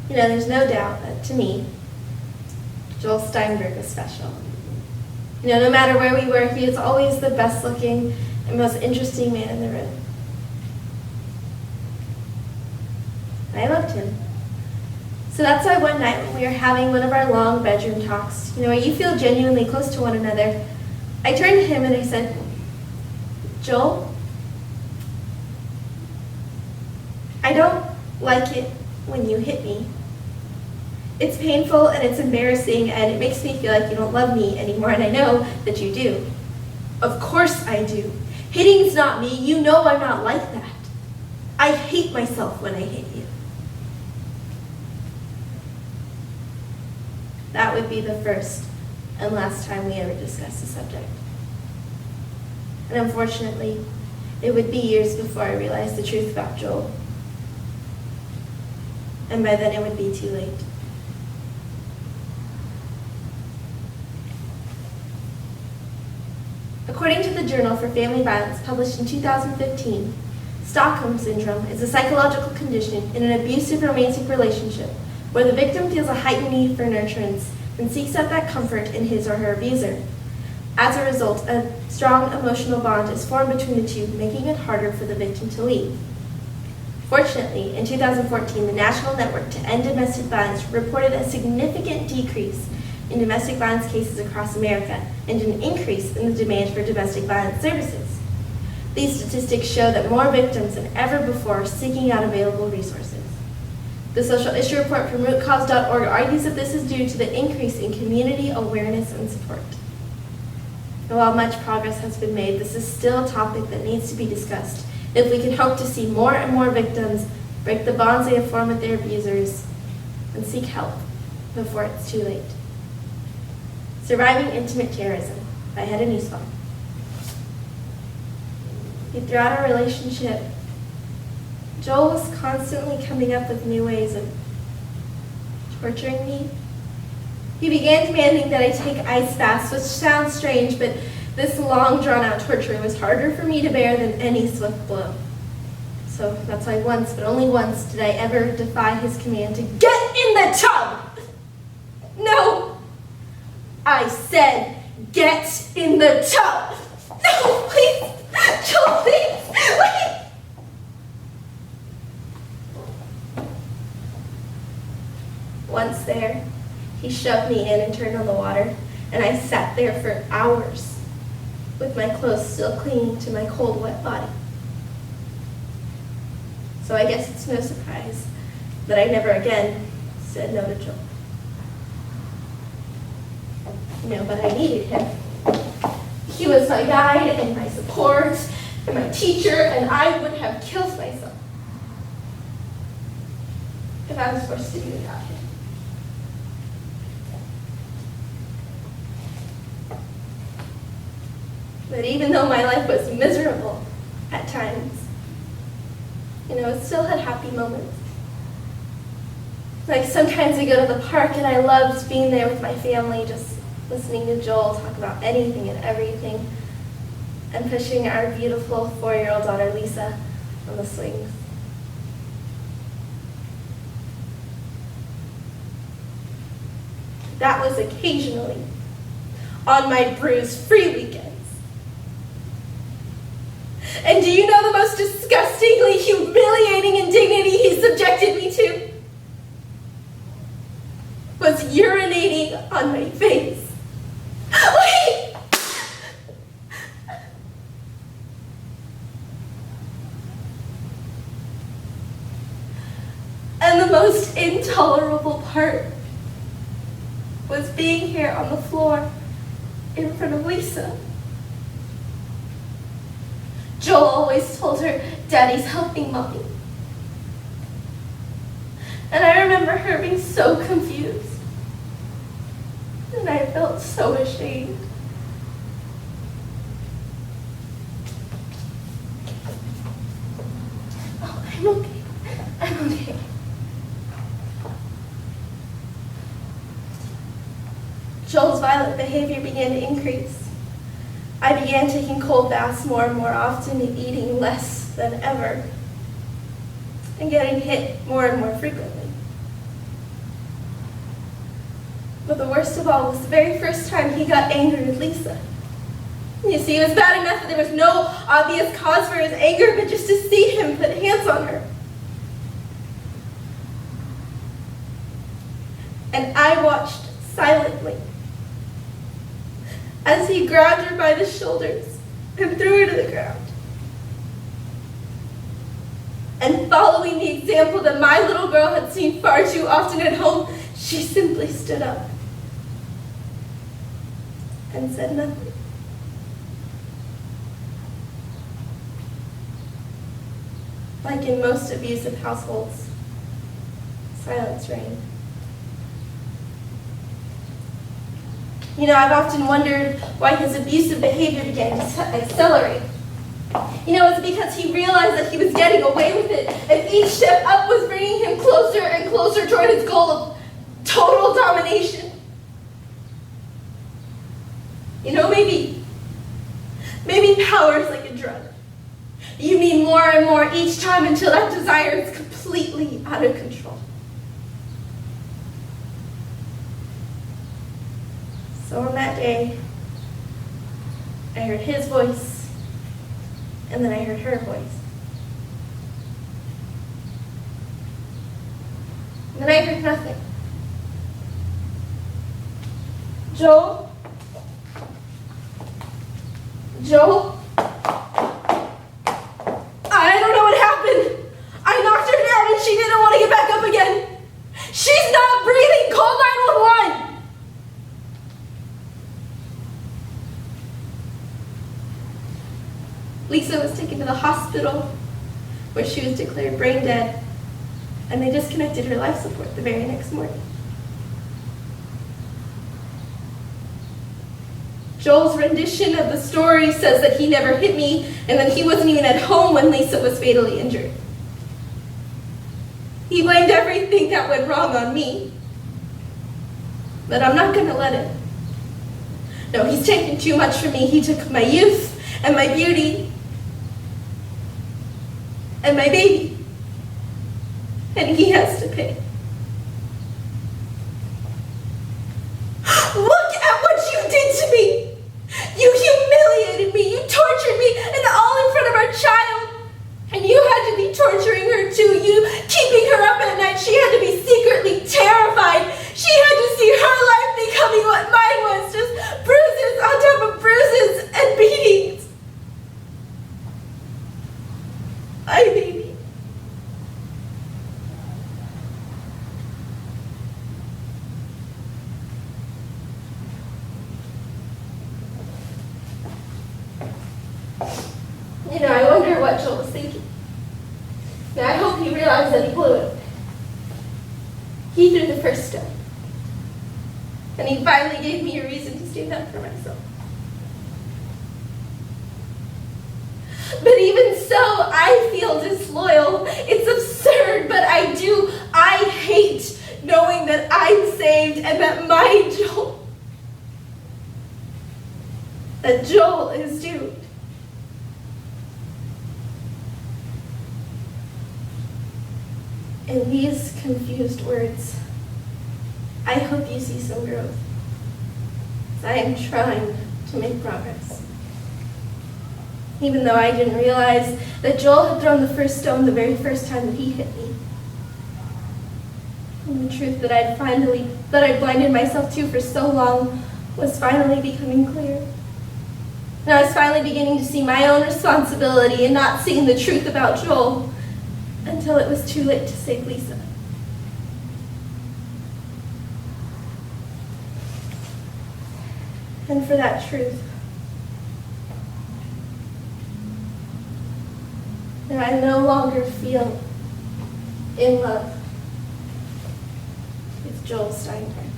There's no doubt that to me, Joel Steinberg was special. No matter where we were, he was always the best looking and most interesting man in the room. I loved him. So that's why one night when we were having one of our long bedroom talks, where you feel genuinely close to one another, I turned to him and I said, Joel, I don't like it when you hit me. It's painful and it's embarrassing and it makes me feel like you don't love me anymore, and I know that you do. Of course I do. Hitting's not me. You know I'm not like that. I hate myself when I hit you. That would be the first and last time we ever discussed the subject. And unfortunately, it would be years before I realized the truth about Joel. And by then it would be too late. According to the Journal for Family Violence, published in 2015, Stockholm Syndrome is a psychological condition in an abusive romantic relationship where the victim feels a heightened need for nurturance and seeks out that comfort in his or her abuser. As a result, a strong emotional bond is formed between the two, making it harder for the victim to leave. Fortunately, in 2014, the National Network to End Domestic Violence reported a significant decrease in domestic violence cases across America and an increase in the demand for domestic violence services. These statistics show that more victims than ever before are seeking out available resources. The social issue report from rootcause.org argues that this is due to the increase in community awareness and support. And while much progress has been made, this is still a topic that needs to be discussed if we can hope to see more and more victims break the bonds they have formed with their abusers and seek help before it's too late. Surviving Intimate Terrorism by Hedda Nussbaum. Throughout our relationship, Joel was constantly coming up with new ways of torturing me. He began demanding that I take ice baths, which sounds strange, but this long, drawn-out torture was harder for me to bear than any swift blow. So that's why once, but only once, did I ever defy his command to get in the tub! No! I said, get in the tub! No, please! Joel, please! Wait! Once there, he shoved me in and turned on the water, and I sat there for hours with my clothes still clinging to my cold, wet body. So I guess it's no surprise that I never again said no to Joel. But I needed him. He was my guide and my support and my teacher, and I would have killed myself if I was forced to do without him. But even though my life was miserable at times, it still had happy moments. Like sometimes we go to the park and I loved being there with my family, just listening to Joel talk about anything and everything, and pushing our beautiful 4-year-old daughter Lisa on the swings. That was occasionally on my bruise-free weekends. And do you know the most disgustingly humiliating indignity he subjected me to? Was urinating on my face. Wait! And the most intolerable part was being here on the floor in front of Lisa. Joel always told her, "Daddy's helping Mommy." And I remember her being so confused. And I felt so ashamed. Oh, I'm okay. I'm okay. Joel's violent behavior began to increase. I began taking cold baths more and more often and eating less than ever, and getting hit more and more frequently. But the worst of all was the very first time he got angry with Lisa. You see, it was bad enough that there was no obvious cause for his anger, but just to see him put hands on her. And I watched silently as he grabbed her by the shoulders and threw her to the ground. And following the example that my little girl had seen far too often at home, she simply stood up and said nothing. Like in most abusive households, silence reigned. You know, I've often wondered why his abusive behavior began to accelerate. You know, it's because he realized that he was getting away with it, and each step up was bringing him closer and closer toward his goal of total domination. You know, maybe power is like a drug. You need more and more each time until that desire is completely out of control. So on that day, I heard his voice, and then I heard her voice. And then I heard nothing. Joel? Joel? I don't know what happened. I knocked her down and she didn't want to get back up again. She's not breathing. Call 911. Lisa was taken to the hospital where she was declared brain dead, and they disconnected her life support the very next morning. Joel's rendition of the story says that he never hit me and that he wasn't even at home when Lisa was fatally injured. He blamed everything that went wrong on me, but I'm not going to let him. No, he's taken too much from me. He took my youth and my beauty and my baby, and he has to pay. Look at what you did to me. You humiliated me, you tortured me, and all in front of our child. And you had to be torturing her too, you keeping her up at night. She had to be secretly terrified. She had to see her life becoming what mine was, just bruises on top of bruises and beatings. My baby. You know, I wonder what Joel was thinking. Now, I hope he realized that he blew it. He threw the first stone. And he finally gave me a reason to stand up for myself. But even so, I feel disloyal. It's absurd, but I hate knowing that I'm saved and that Joel is doomed. In these confused words, I hope you see some growth, as I am trying to make progress. Even though I didn't realize that Joel had thrown the first stone the very first time that he hit me. And the truth that I'd blinded myself to for so long was finally becoming clear. And I was finally beginning to see my own responsibility in not seeing the truth about Joel, until it was too late to save Lisa. And for that truth, that I no longer feel in love with Joel Steinberg.